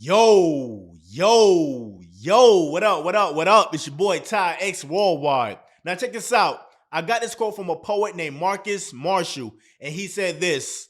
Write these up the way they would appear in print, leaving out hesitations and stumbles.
What up, what up? It's your boy Ty X Worldwide. Now check this out. I got this quote from a poet named Marcus Marshall, and he said this: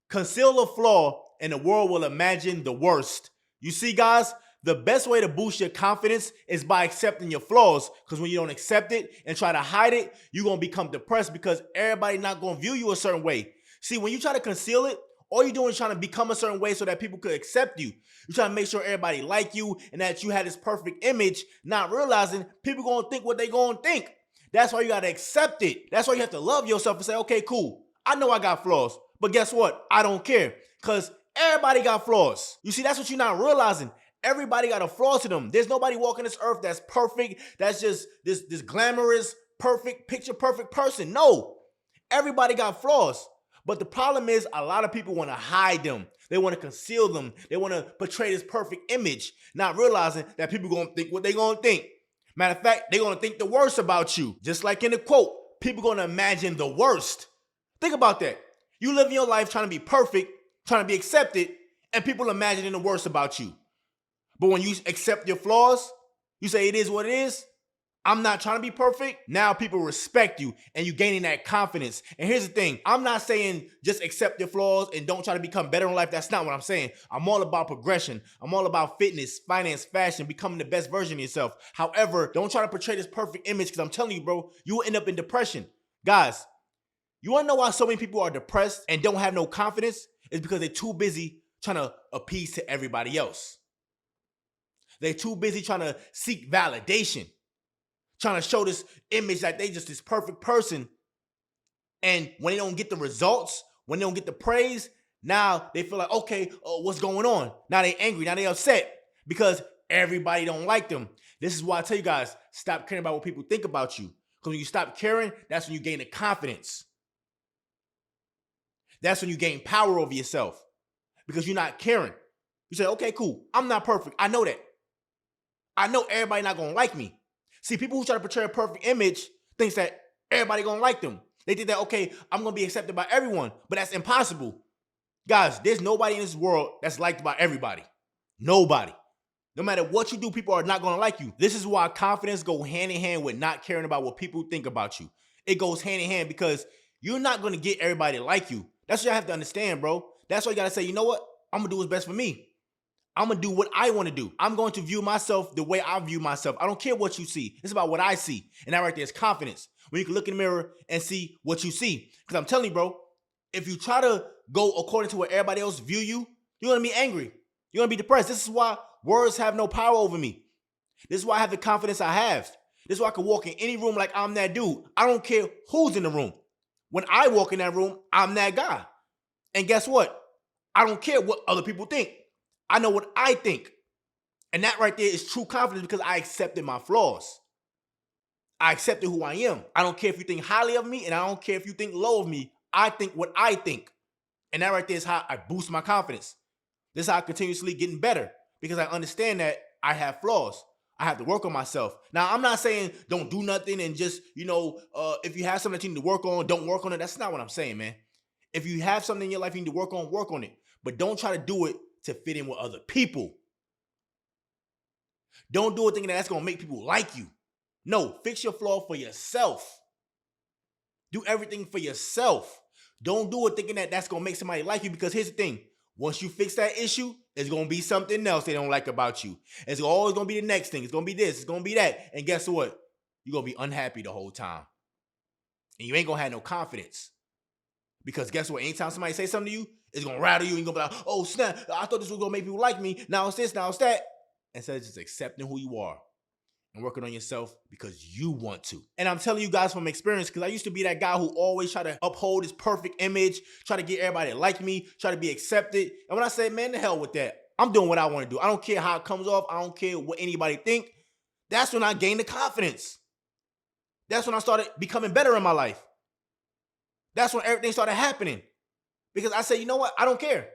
conceal a flaw and the world will imagine the worst. You see, guys, the best way to boost your confidence is by accepting your flaws. Because when you don't accept it and try to hide it, you're going to become depressed because everybody not going to view you a certain way. See, when you try to conceal it, all you're doing is trying to become a certain way so that people could accept you. You're trying to make sure everybody like you and that you had this perfect image, not realizing people going to think what they going to think. That's why you got to accept it. That's why you have to love yourself and say, okay, cool. I know I got flaws, but guess what? I don't care because everybody got flaws. You see, that's what you're not realizing. Everybody got a flaw to them. There's nobody walking this earth that's perfect. That's just this glamorous, perfect, picture perfect person. No, everybody got flaws. But the problem is a lot of people want to hide them. They want to conceal them. They want to portray this perfect image, not realizing that people going to think what they going to think. Matter of fact, they're going to think the worst about you. Just like in the quote, people going to imagine the worst. Think about that. You live your life trying to be perfect, trying to be accepted, and people imagining the worst about you. But when you accept your flaws, you say it is what it is. I'm not trying to be perfect. Now people respect you and you gaining that confidence. And here's the thing. I'm not saying just accept your flaws and don't try to become better in life. That's not what I'm saying. I'm all about progression. I'm all about fitness, finance, fashion, becoming the best version of yourself. However, don't try to portray this perfect image because I'm telling you, bro, you will end up in depression. Guys, you want to know why so many people are depressed and don't have no confidence? It's because they're too busy trying to appease to everybody else. They're too busy trying to seek validation, trying to show this image that they just this perfect person. And when they don't get the results, when they don't get the praise, now they feel like, okay, what's going on? Now they angry, now they upset because everybody don't like them. This is why I tell you guys, stop caring about what people think about you. Because when you stop caring, that's when you gain the confidence. That's when you gain power over yourself because you're not caring. You say, okay, cool. I'm not perfect. I know that. I know everybody not going to like me. See, people who try to portray a perfect image thinks that everybody going to like them. They think that, okay, I'm going to be accepted by everyone, but that's impossible. Guys, there's nobody in this world that's liked by everybody. Nobody. No matter what you do, people are not going to like you. This is why confidence goes hand in hand with not caring about what people think about you. It goes hand in hand because you're not going to get everybody to like you. That's what you have to understand, bro. That's why you got to say, you know what? I'm going to do what's best for me. I'm going to do what I want to do. I'm going to view myself the way I view myself. I don't care what you see. It's about what I see. And that right there is confidence. When you can look in the mirror and see what you see. Because I'm telling you, bro, if you try to go according to what everybody else view you, you're going to be angry. You're going to be depressed. This is why words have no power over me. This is why I have the confidence I have. This is why I can walk in any room like I'm that dude. I don't care who's in the room. When I walk in that room, I'm that guy. And guess what? I don't care what other people think. I know what I think. And that right there is true confidence because I accepted my flaws. I accepted who I am. I don't care if you think highly of me and I don't care if you think low of me. I think what I think. And that right there is how I boost my confidence. This is how I'm continuously getting better because I understand that I have flaws. I have to work on myself. Now, I'm not saying don't do nothing and just, if you have something that you need to work on, don't work on it. That's not what I'm saying, man. If you have something in your life you need to work on it. But don't try to do it to fit in with other people. Don't do it thinking that that's going to make people like you. No, fix your flaw for yourself. Do everything for yourself. Don't do it thinking that that's going to make somebody like you because here's the thing. Once you fix that issue, it's going to be something else they don't like about you. It's always going to be the next thing. It's going to be this. It's going to be that. And guess what? You're going to be unhappy the whole time. And you ain't going to have no confidence. Because guess what? Anytime somebody say something to you, it's going to rattle you. And you're going to be like, oh, snap. I thought this was going to make people like me. Now it's this, now it's that. Instead of just accepting who you are and working on yourself because you want to. And I'm telling you guys from experience because I used to be that guy who always try to uphold his perfect image, try to get everybody to like me, try to be accepted. And when I say, man, the hell with that. I'm doing what I want to do. I don't care how it comes off. I don't care what anybody think. That's when I gained the confidence. That's when I started becoming better in my life. That's when everything started happening. Because I said, you know what? I don't care.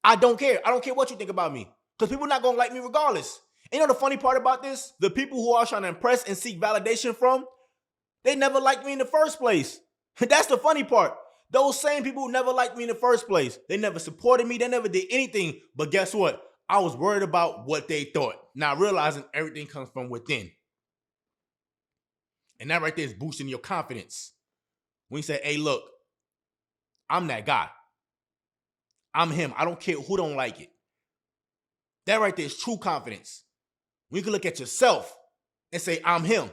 I don't care. I don't care what you think about me. Because people are not going to like me regardless. And you know the funny part about this? The people who are trying to impress and seek validation from, they never liked me in the first place. That's the funny part. Those same people never liked me in the first place. They never supported me. They never did anything. But guess what? I was worried about what they thought. Now realizing everything comes from within. And that right there is boosting your confidence. When you say, hey, look, I'm that guy. I'm him. I don't care who don't like it. That right there is true confidence. When you can look at yourself and say, I'm him.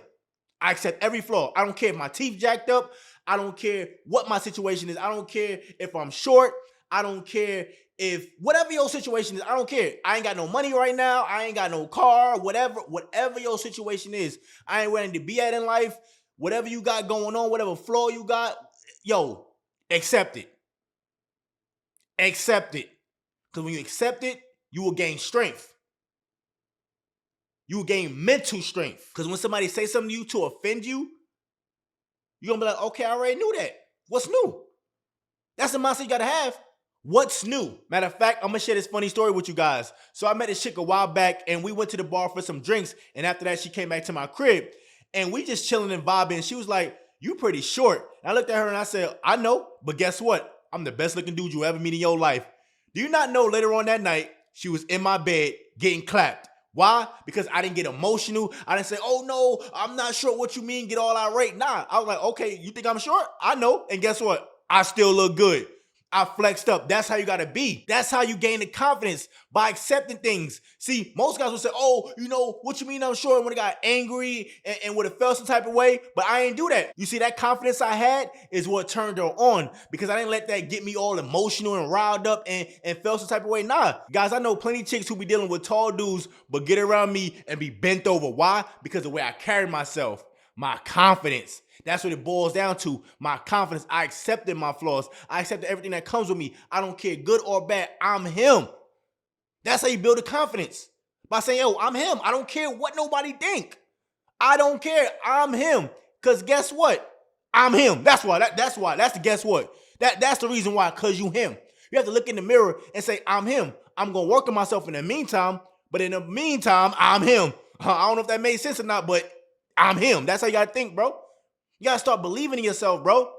I accept every flaw. I don't care if my teeth jacked up. I don't care what my situation is. I don't care if I'm short. I don't care if whatever your situation is, I don't care. I ain't got no money right now. I ain't got no car, whatever your situation is. I ain't ready to be at in life. Whatever you got going on, whatever flaw you got, yo, accept it. Accept it. Because when you accept it, you will gain strength. You will gain mental strength. Because when somebody say something to you to offend you, you're going to be like, okay, I already knew that. What's new? That's the mindset you got to have. What's new? Matter of fact, I'm going to share this funny story with you guys. So I met this chick a while back, and we went to the bar for some drinks. And after that, she came back to my crib. And we just chilling and vibing. She was like, you pretty short. And I looked at her and I said, I know, but guess what? I'm the best looking dude you ever meet in your life. Do you not know later on that night, she was in my bed getting clapped? Why? Because I didn't get emotional. I didn't say, oh no, I'm not sure what you mean, get all irate. Nah, I was like, okay, you think I'm short? I know. And guess what? I still look good. I flexed up. That's how you got to be. That's how you gain the confidence, by accepting things. See, most guys will say, oh, you know, what you mean I'm short, when I got angry and would have felt some type of way, but I ain't do that. You see, that confidence I had is what turned her on, because I didn't let that get me all emotional and riled up and felt some type of way. Nah, guys, I know plenty of chicks who be dealing with tall dudes, but get around me and be bent over. Why? Because of the way I carry myself, my confidence. That's what it boils down to. My confidence. I accepted my flaws. I accepted everything that comes with me. I don't care, good or bad. I'm him. That's how you build a confidence. By saying, yo, I'm him. I don't care what nobody think. I don't care. I'm him. Because guess what? I'm him. That's why. That's why. That's the guess what. That's the reason why. Because you him. You have to look in the mirror and say, I'm him. I'm going to work on myself in the meantime. But in the meantime, I'm him. I don't know if that made sense or not, but I'm him. That's how you got to think, bro. You got to start believing in yourself, bro.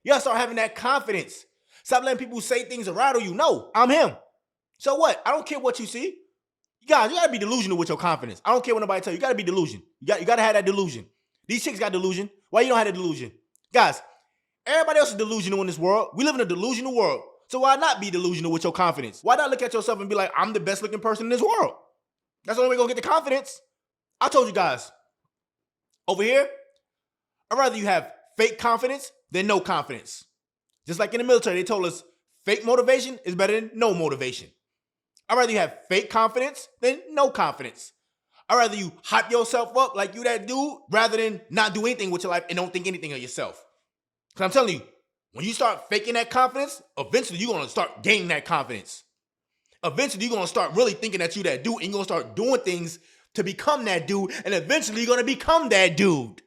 You got to start having that confidence. Stop letting people say things to rattle you. No, I'm him. So what? I don't care what you see. You got to be delusional with your confidence. I don't care what nobody tell you. You got to be delusion. You got to have that delusion. These chicks got delusion. Why you don't have that delusion? Guys, everybody else is delusional in this world. We live in a delusional world. So why not be delusional with your confidence? Why not look at yourself and be like, I'm the best looking person in this world? That's the only way you're going to get the confidence. I told you guys, over here, I'd rather you have fake confidence than no confidence. Just like in the military, they told us fake motivation is better than no motivation. I'd rather you have fake confidence than no confidence. I'd rather you hype yourself up like you that dude rather than not do anything with your life and don't think anything of yourself. Because I'm telling you, when you start faking that confidence, eventually you're going to start gaining that confidence. Eventually you're going to start really thinking that you that dude, and you're going to start doing things to become that dude, and eventually you're going to become that dude.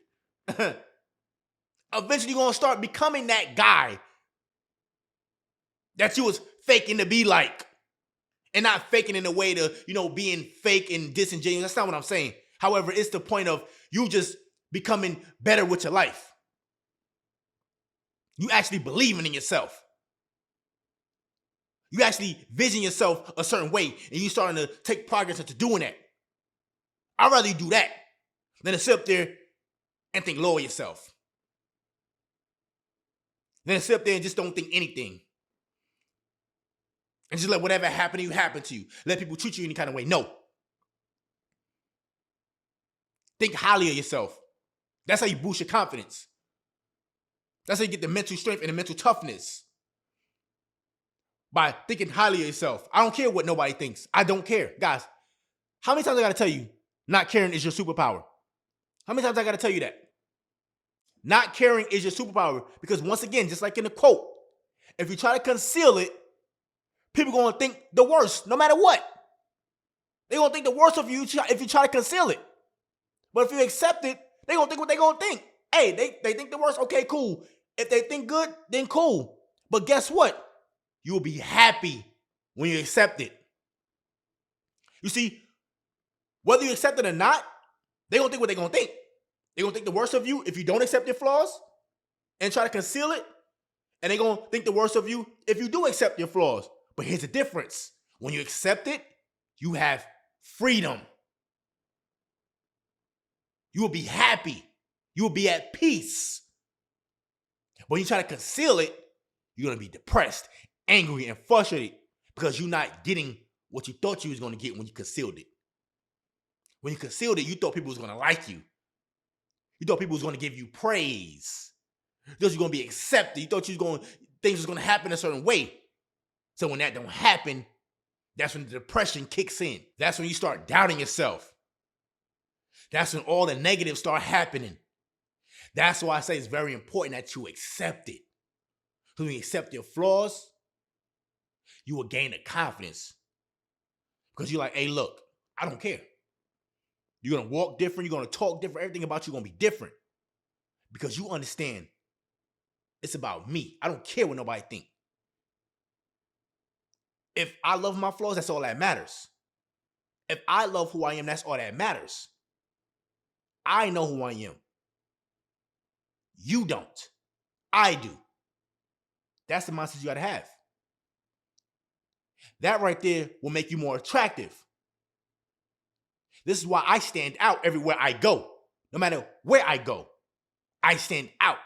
Eventually you're going to start becoming that guy that you was faking to be like. And not faking in a way to, being fake and disingenuous. That's not what I'm saying. However, it's the point of you just becoming better with your life. You actually believing in yourself. You actually vision yourself a certain way, and you starting to take progress into doing that. I'd rather you do that than to sit up there and think low of yourself. Then sit up there and just don't think anything. And just let whatever happened to you happen to you. Let people treat you any kind of way. No. Think highly of yourself. That's how you boost your confidence. That's how you get the mental strength and the mental toughness. By thinking highly of yourself. I don't care what nobody thinks. I don't care. Guys, how many times I got to tell you not caring is your superpower? How many times I got to tell you that? Not caring is your superpower. Because once again, just like in the quote, if you try to conceal it, people are going to think the worst, no matter what. They're going to think the worst of you if you try to conceal it. But if you accept it, they're going to think what they're going to think. Hey, they think the worst. Okay, cool. If they think good, then cool. But guess what? You will be happy when you accept it. You see, whether you accept it or not, they're going to think what they're going to think. They're going to think the worst of you if you don't accept your flaws and try to conceal it. And they're going to think the worst of you if you do accept your flaws. But here's the difference. When you accept it, you have freedom. You will be happy. You will be at peace. When you try to conceal it, you're going to be depressed, angry, and frustrated because you're not getting what you thought you was going to get when you concealed it. When you concealed it, you thought people was going to like you. You thought people was going to give you praise. You thought you were going to be accepted. You thought things was going to happen a certain way. So when that don't happen, that's when the depression kicks in. That's when you start doubting yourself. That's when all the negatives start happening. That's why I say it's very important that you accept it. Because when you accept your flaws, you will gain the confidence. Because you're like, hey, look, I don't care. You're going to walk different. You're going to talk different. Everything about you is going to be different. Because you understand it's about me. I don't care what nobody think. If I love my flaws, that's all that matters. If I love who I am, that's all that matters. I know who I am. You don't. I do. That's the mindset you got to have. That right there will make you more attractive. This is why I stand out everywhere I go. No matter where I go, I stand out.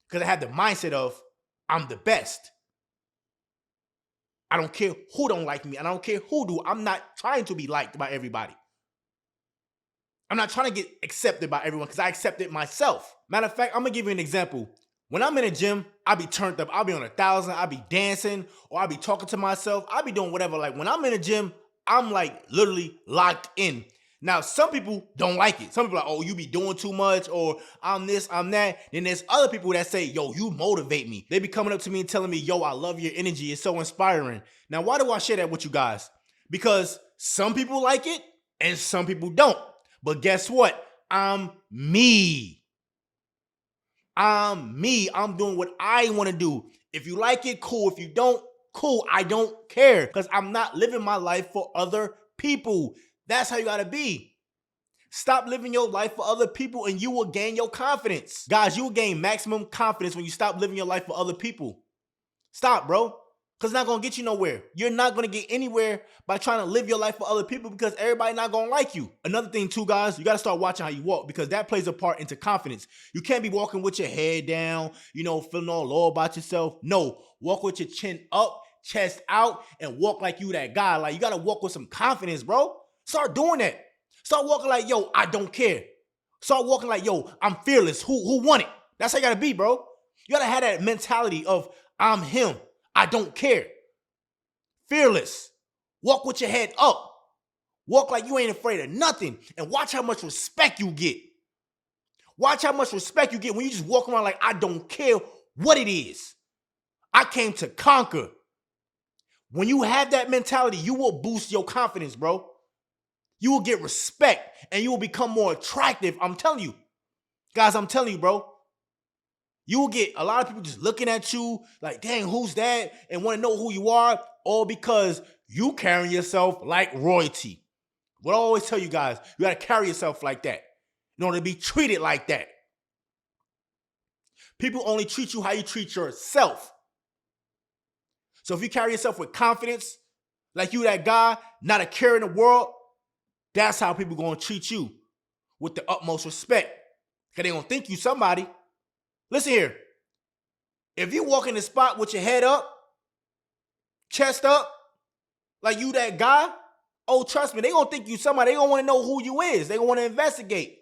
Because I have the mindset of, I'm the best. I don't care who don't like me. And I don't care who do. I'm not trying to be liked by everybody. I'm not trying to get accepted by everyone because I accepted myself. Matter of fact, I'm going to give you an example. When I'm in a gym, I'll be turned up. I'll be on 1,000. I'll be dancing or I'll be talking to myself. I'll be doing whatever. Like when I'm in a gym, I'm like literally locked in. Now, some people don't like it. Some people are like, oh, you be doing too much or I'm this, I'm that. Then there's other people that say, yo, you motivate me. They be coming up to me and telling me, yo, I love your energy. It's so inspiring. Now, why do I share that with you guys? Because some people like it and some people don't. But guess what? I'm me. I'm me. I'm doing what I want to do. If you like it, cool. If you don't, cool. I don't care because I'm not living my life for other people. That's how you got to be. Stop living your life for other people and you will gain your confidence. Guys, you will gain maximum confidence when you stop living your life for other people. Stop, bro. Because it's not going to get you nowhere. You're not going to get anywhere by trying to live your life for other people because everybody not going to like you. Another thing too, guys, you got to start watching how you walk because that plays a part into confidence. You can't be walking with your head down, feeling all low about yourself. No, walk with your chin up, chest out, and walk like you that guy. Like you got to walk with some confidence, bro. Start doing that. Start walking like, yo, I don't care. Start walking like, yo, I'm fearless. Who won it? That's how you got to be, bro. You got to have that mentality of I'm him. I don't care. Fearless. Walk with your head up. Walk like you ain't afraid of nothing. And watch how much respect you get. Watch how much respect you get when you just walk around like I don't care what it is. I came to conquer. When you have that mentality, you will boost your confidence, bro. You will get respect and you will become more attractive. I'm telling you. Guys, I'm telling you, bro. You will get a lot of people just looking at you like, dang, who's that? And want to know who you are, all because you carrying yourself like royalty. What I always tell you guys, you got to carry yourself like that in order to be treated like that. People only treat you how you treat yourself. So if you carry yourself with confidence, like you that guy, not a care in the world, that's how people going to treat you with the utmost respect. Because they going to think you somebody. Listen here. If you walk in the spot with your head up, chest up, like you that guy, oh, trust me, they going to think you somebody. They going to want to know who you is. They going to want to investigate.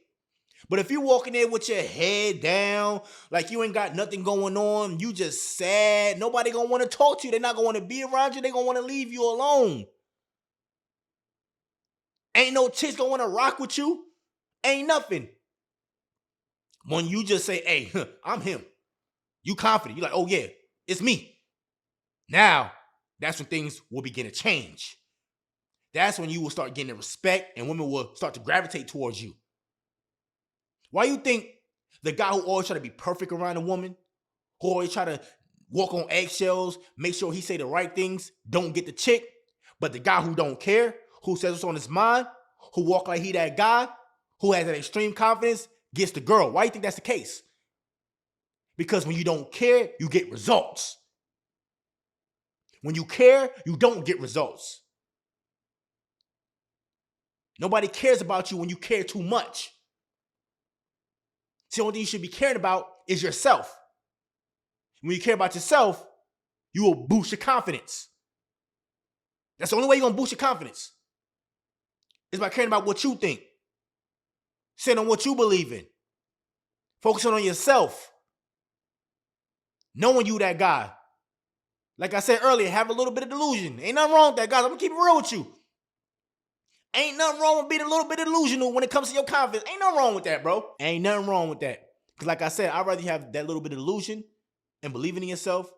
But if you walking there with your head down, like you ain't got nothing going on, you just sad, nobody going to want to talk to you. They're not going to want to be around you. They're going to want to leave you alone. Ain't no chicks going to want to rock with you. Ain't nothing. When you just say, hey, I'm him. You confident. You're like, oh, yeah, it's me. Now, that's when things will begin to change. That's when you will start getting the respect and women will start to gravitate towards you. Why you think the guy who always try to be perfect around a woman, who always try to walk on eggshells, make sure he say the right things, don't get the chick, but the guy who don't care, who says what's on his mind, who walk like he that guy, who has that extreme confidence, gets the girl. Why do you think that's the case? Because when you don't care, you get results. When you care, you don't get results. Nobody cares about you when you care too much. So the only thing you should be caring about is yourself. When you care about yourself, you will boost your confidence. That's the only way you're going to boost your confidence. Is by caring about what you think. Sitting on what you believe in. Focusing on yourself. Knowing you that guy. Like I said earlier, have a little bit of delusion. Ain't nothing wrong with that, guys. I'm going to keep it real with you. Ain't nothing wrong with being a little bit delusional when it comes to your confidence. Ain't nothing wrong with that, bro. Ain't nothing wrong with that. Because like I said, I'd rather you have that little bit of delusion and believing in yourself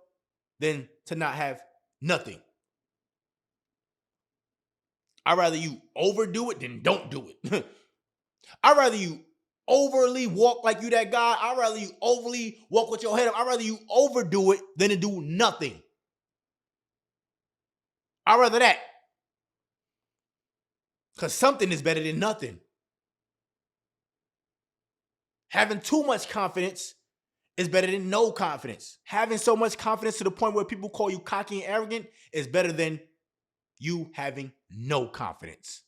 than to not have nothing. I'd rather you overdo it than don't do it. I'd rather you overly walk like you that guy. I'd rather you overly walk with your head up. I'd rather you overdo it than to do nothing. I'd rather that. Because something is better than nothing. Having too much confidence is better than no confidence. Having so much confidence to the point where people call you cocky and arrogant is better than you having no confidence.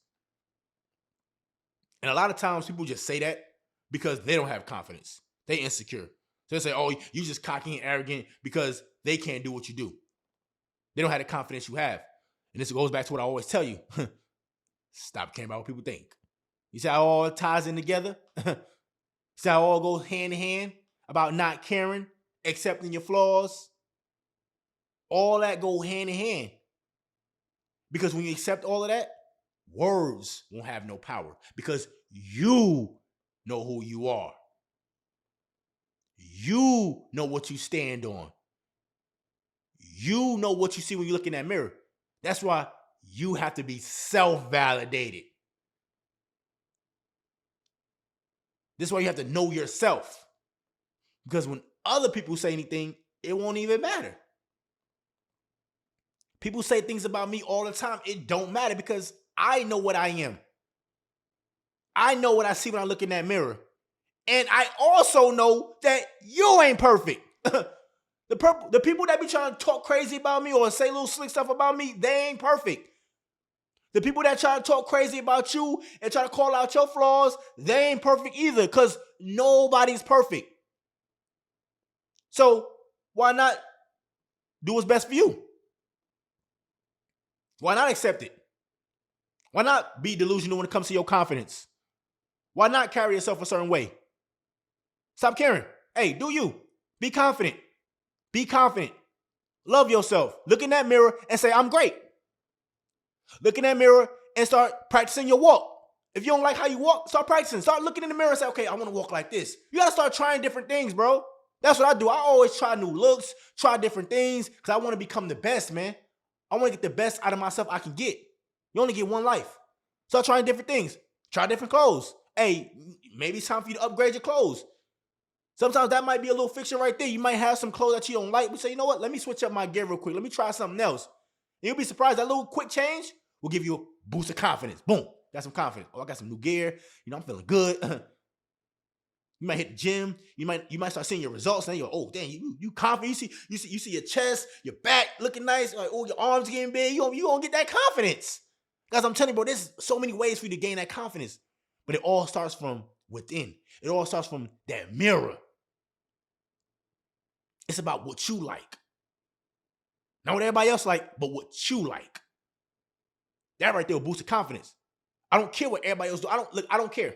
And a lot of times people just say that because they don't have confidence. They insecure. So they say, oh, you just cocky and arrogant because they can't do what you do. They don't have the confidence you have. And this goes back to what I always tell you. Stop caring about what people think. You see how it all ties in together? See how it all goes hand in hand about not caring, accepting your flaws? All that go hand in hand. Because when you accept all of that, words won't have no power. Because you know who you are. You know what you stand on. You know what you see when you look in that mirror. That's why you have to be self-validated. This is why you have to know yourself. Because when other people say anything, it won't even matter. People say things about me all the time. It don't matter because I know what I am. I know what I see when I look in that mirror. And I also know that you ain't perfect. The people that be trying to talk crazy about me or say little slick stuff about me, they ain't perfect. The people that try to talk crazy about you and try to call out your flaws, they ain't perfect either because nobody's perfect. So why not do what's best for you? Why not accept it? Why not be delusional when it comes to your confidence? Why not carry yourself a certain way? Stop caring. Hey, do you. Be confident. Be confident. Love yourself. Look in that mirror and say, I'm great. Look in that mirror and start practicing your walk. If you don't like how you walk, start practicing. Start looking in the mirror and say, okay, I want to walk like this. You got to start trying different things, bro. That's what I do. I always try new looks, try different things because I want to become the best, man. I want to get the best out of myself I can get. You only get one life. Start trying different things. Try different clothes. Hey, maybe it's time for you to upgrade your clothes. Sometimes that might be a little fiction right there. You might have some clothes that you don't like. But say, you know what? Let me switch up my gear real quick. Let me try something else. And you'll be surprised. That little quick change will give you a boost of confidence. Boom. Got some confidence. Oh, I got some new gear. You know, I'm feeling good. You might hit the gym. You might start seeing your results. And you're, oh, dang, you confident. You see your chest, your back looking nice. Like, oh, your arms getting big. You gonna get that confidence. Guys, I'm telling you, bro, there's so many ways for you to gain that confidence. But it all starts from within. It all starts from that mirror. It's about what you like. Not what everybody else like, but what you like. That right there will boost the confidence. I don't care what everybody else do. I don't care.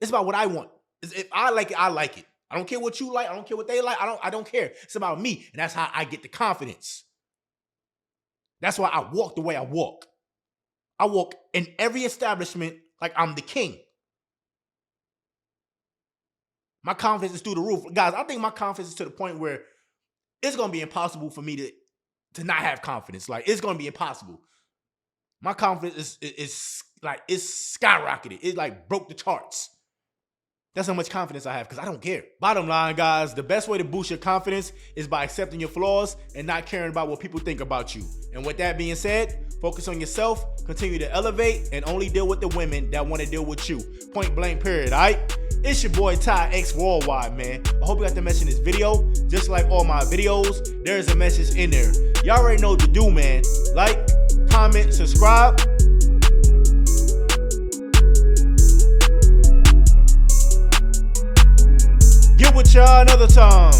It's about what I want. If I like it, I like it. I don't care what you like. I don't care what they like. I don't care. It's about me. And that's how I get the confidence. That's why I walk the way I walk. I walk in every establishment like I'm the king. My confidence is through the roof. Guys, I think my confidence is to the point where it's going to be impossible for me to not have confidence. Like, it's going to be impossible. My confidence is like, it's skyrocketed. It like broke the charts. That's how much confidence I have because I don't care. Bottom line, guys, the best way to boost your confidence is by accepting your flaws and not caring about what people think about you. And with that being said, focus on yourself, continue to elevate, and only deal with the women that want to deal with you. Point blank, period, all right? It's your boy Ty X Worldwide, man. I hope you got the message in this video. Just like all my videos, there's a message in there. Y'all already know what to do, man. Like, comment, subscribe. Get with y'all another time.